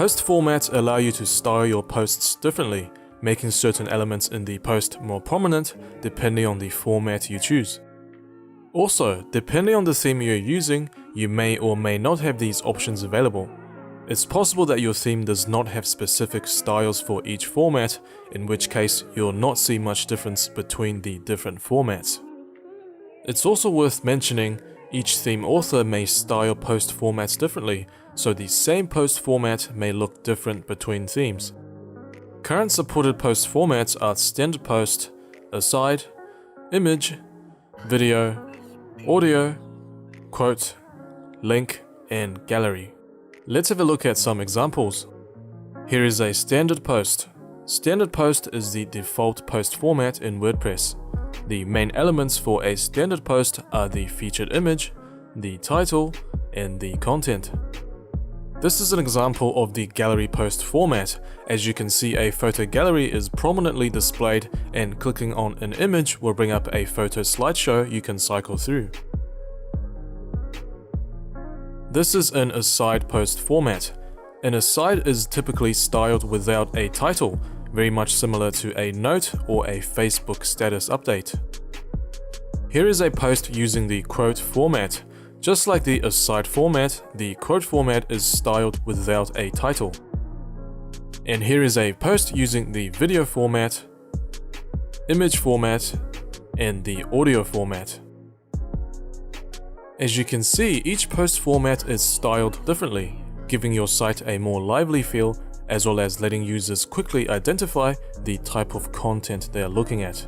Post formats allow you to style your posts differently, making certain elements in the post more prominent depending on the format you choose. Also, depending on the theme you're using, you may or may not have these options available. It's possible that your theme does not have specific styles for each format, in which case you'll not see much difference between the different formats. It's also worth mentioning, each theme author may style post formats differently, so the same post format may look different between themes. Current supported post formats are standard post, aside, image, video, audio, quote, link, and gallery. Let's have a look at some examples. Here is a standard post. Standard post is the default post format in WordPress. The main elements for a standard post are the featured image, the title, and the content. This is an example of the gallery post format. As you can see, a photo gallery is prominently displayed, and clicking on an image will bring up a photo slideshow you can cycle through. This is an aside post format. An aside is typically styled without a title, very much similar to a note or a Facebook status update. Here is a post using the quote format. Just like the aside format, the quote format is styled without a title. And here is a post using the video format, image format, and the audio format. As you can see, each post format is styled differently, giving your site a more lively feel, as well as letting users quickly identify the type of content they are looking at.